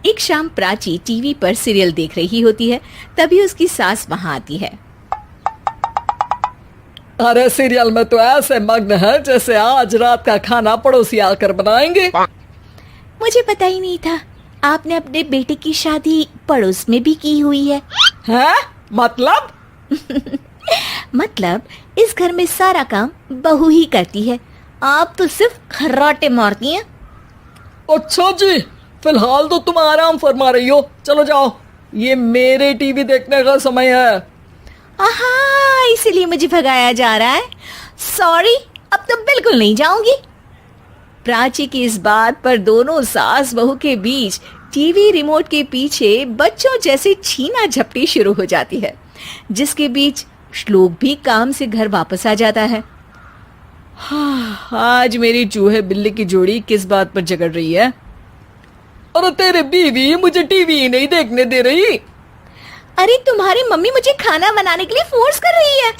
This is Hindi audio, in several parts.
एक शाम प्राची टीवी पर सीरियल देख रही होती है। तभी उसकी सास वहां आती है। अरे सीरियल में तो ऐसे मग्न है जैसे आज रात का खाना पड़ोसी आकर बनाएंगे। मुझे पता ही नहीं था आपने अपने बेटे की शादी पड़ोस में भी की हुई है। हैं? मतलब? मतलब इस घर में सारा काम बहू ही करती है, आप तो सिर्फ खर्राटे मारती हैं। अच्छा जी, फिलहाल तो तुम आराम फरमा रही हो, चलो जाओ, ये मेरे टीवी देखने का समय है। आहा, इसीलिए मुझे भगाया जा रहा है। सॉरी, अब तो बिल्कुल नहीं जाऊंगी। प्राची की इस बात पर दोनों सास बहू के बीच टीवी रिमोट के पीछे बच्चों जैसे छीना झपटी शुरू हो जाती है, जिसके बीच श्लोक भी काम से घर वापस आ जाता है। आज मेरी चूहे बिल्ली की जोड़ी किस बात पर झगड़ रही है? अरे तेरे बीवी मुझे टीवी ही नहीं देखने दे रही। अरे तुम्हारी मम्मी मुझे खाना बनाने के लिए फोर्स कर रही है।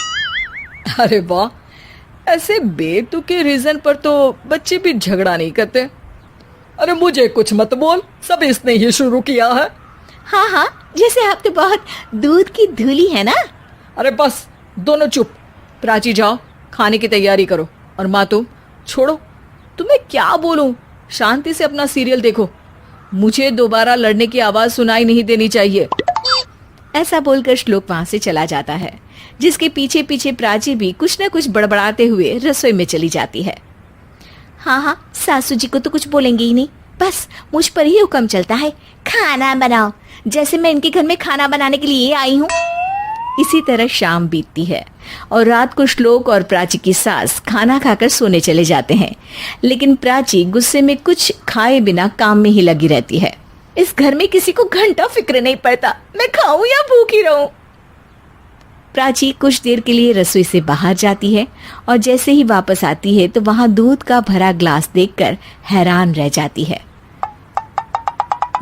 अरे वाह, ऐसे बेतुके रीजन पर तो बच्चे भी झगड़ा नहीं करते। अरे मुझे कुछ मत बोल, सब इसने ही शुरू किया है। हाँ हाँ, जैसे आप तो बहुत दूध की धूली है ना। अरे बस, दोनों चुप। प्राची जाओ, खाने की तैयारी करो। और माँ तुम छोड़ो, तुम्हें क्या बोलूं, शांति से अपना सीरियल देखो, मुझे दोबारा लड़ने की आवाज सुनाई नहीं देनी चाहिए। ऐसा बोलकर श्लोक वहां से चला जाता है, जिसके पीछे पीछे प्राची भी कुछ न कुछ बड़बड़ाते हुए रसोई में चली जाती है। हाँ हाँ, सासू जी को तो कुछ बोलेंगे ही नहीं, बस मुझ पर ही हुक्म चलता है, खाना बनाओ, जैसे मैं इनके घर में खाना बनाने के लिए आई हूँ। इसी तरह शाम बीतती है और रात को श्लोक और प्राची की सास खाना खाकर सोने चले जाते हैं, लेकिन प्राची गुस्से में कुछ खाए बिना काम में ही लगी रहती है। इस घर में किसी को घंटा फिक्र नहीं पड़ता, मैं खाऊं या भूखी रहूं। प्राची कुछ देर के लिए रसोई से बाहर जाती है और जैसे ही वापस आती है तो वहां दूध का भरा ग्लास देखकर हैरान रह जाती है।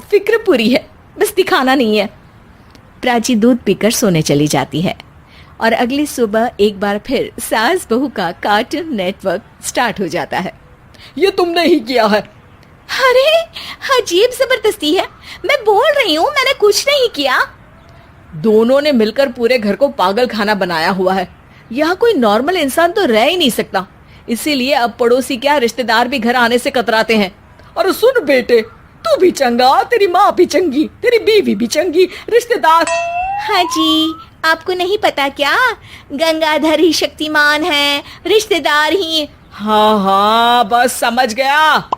फिक्र पूरी है, बस दिखाना नहीं है। प्राची दूध पीकर सोने चली जाती है और अगली सुबह एक बार फिर सास बहू का कार्टून नेटवर्क स्टार्ट हो जाता है। ये तुमने ही किया है। अरे अजीब जबरदस्ती है, मैं बोल रही हूँ मैंने कुछ नहीं किया। दोनों ने मिलकर पूरे घर को पागल खाना बनाया हुआ है। यहाँ कोई नॉर्मल इंसान तो रह ही नहीं सकता, इसीलिए अब पड़ोसी क्या रिश्तेदार भी घर आने से कतराते हैं। और सुन बेटे, तू भी चंगा, तेरी माँ भी चंगी, तेरी बीवी भी चंगी, रिश्तेदार। हाँ जी, आपको नहीं पता क्या, गंगाधर ही शक्तिमान है, रिश्तेदार ही। हाँ हाँ, बस समझ गया।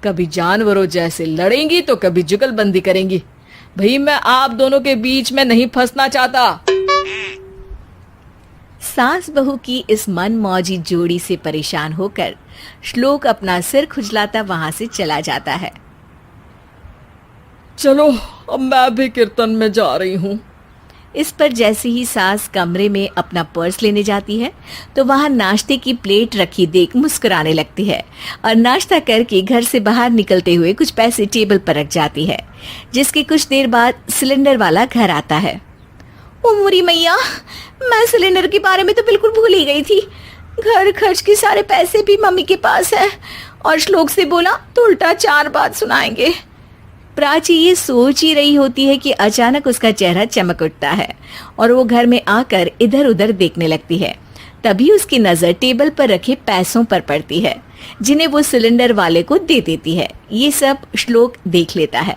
कभी जानवरों जैसे लड़ेंगी तो कभी जुगलबंदी करेंगी। भाई मैं आप दोनों के बीच में नहीं फंसना चाहता। सास बहू की इस मन मौजी जोड़ी से परेशान होकर श्लोक अपना सिर खुजलाता वहां से चला जाता है। चलो अब मैं भी कीर्तन में जा रही हूँ। इस पर जैसे ही सास कमरे में अपना पर्स लेने जाती है तो वहां नाश्ते की प्लेट रखी देख मुस्कुराने लगती है और नाश्ता करके घर से बाहर निकलते हुए कुछ पैसे टेबल पर रख जाती है, जिसके कुछ देर बाद सिलेंडर वाला घर आता है। ओ मोरी मैया, मैं सिलेंडर के बारे में तो बिल्कुल भूल ही गई थी। घर खर्च के सारे पैसे भी मम्मी के पास है और श्लोक से बोला तो उल्टा 4 बात सुनाएंगे। प्राची ये सोच ही रही होती है कि अचानक उसका चेहरा चमक उठता है और वो घर में आकर इधर उधर देखने लगती है। तभी उसकी नजर टेबल पर रखे पैसों पर पड़ती है, जिन्हें वो सिलेंडर वाले को दे देती है। ये सब श्लोक देख लेता है।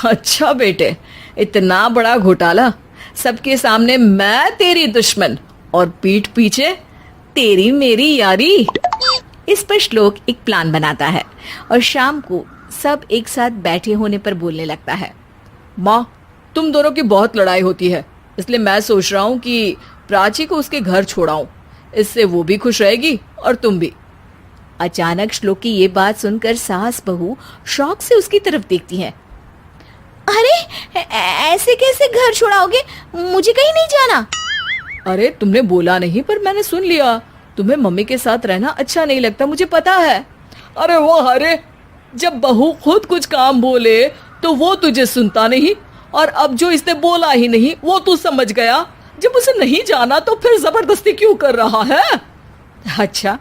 अच्छा बेटे, इतना बड़ा घोटाला, सबके सामने मैं तेरी दुश्मन और पीठ पीछे तेरी मेरी यारी। इस पर श्लोक एक प्लान बनाता है और शाम को सब एक साथ बैठे होने पर बोलने लगता है। माँ, तुम दोनों की बहुत लड़ाई होती है, इसलिए मैं सोच रहा हूँ कि प्राची को उसके घर छोड़ाऊं, इससे वो भी खुश रहेगी और तुम भी। अचानक श्लोक की ये बात सुनकर सास बहू शौक से उसकी तरफ देखती हैं। अरे ऐसे कैसे घर छोड़ाओगे, मुझे कहीं नहीं जाना। अरे तुमने बोला नहीं पर मैंने सुन लिया, तुम्हें मम्मी के साथ रहना अच्छा नहीं लगता, मुझे पता है। अरे वो, अरे जब बहू खुद कुछ काम बोले तो वो तुझे सुनता नहीं, और अब जो इसने बोला ही नहीं वो तू समझ गया। जब उसे नहीं जाना तो फिर जबरदस्ती क्यों कर रहा है? अच्छा,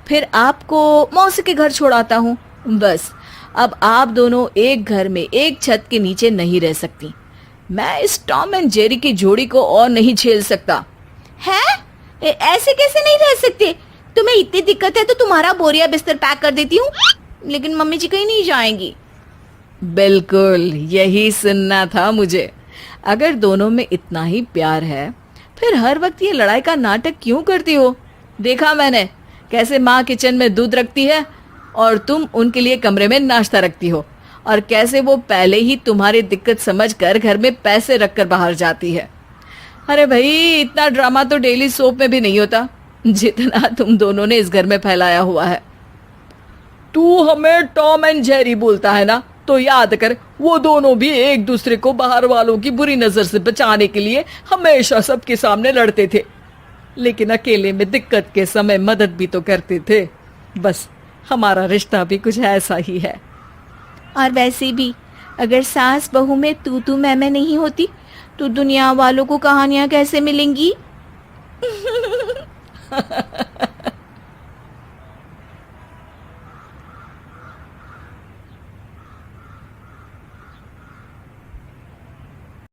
फिर आपको मौसी के घर छोड़ाता हूँ, बस अब आप दोनों एक घर में एक छत के नीचे नहीं रह सकती। मैं इस टॉम एंड जेरी की जोड़ी को और नहीं झेल सकता। है? ऐसे कैसे नहीं रह सकते? तुम्हें इतनी दिक्कत है तो तुम्हारा बोरिया बिस्तर पैक कर देती हूँ, लेकिन मम्मी जी कहीं नहीं जाएंगी। बिल्कुल यही सुनना था मुझे। अगर दोनों में इतना ही प्यार है फिर हर वक्त ये लड़ाई का नाटक क्यों करती हो? देखा मैंने कैसे माँ किचन में दूध रखती है और तुम उनके लिए कमरे में नाश्ता रखती हो, और कैसे वो पहले ही तुम्हारी दिक्कत समझकर घर में पैसे रखकर बाहर जाती है। अरे भाई, इतना ड्रामा तो डेली सोप में भी नहीं होता जितना तुम दोनों ने इस घर में फैलाया हुआ है। तू हमें टॉम एंड जेरी बोलता है ना, तो याद कर वो दोनों भी एक दूसरे को बाहर वालों की बुरी नजर से बचाने के लिए हमेशा सबके सामने लड़ते थे, लेकिन अकेले में दिक्कत के समय मदद भी तो करते थे। बस हमारा रिश्ता भी कुछ ऐसा ही है। और वैसे भी अगर सास बहू में तू मैं नहीं होती तो दुनिया वालों को कहानियां कैसे मिलेंगी?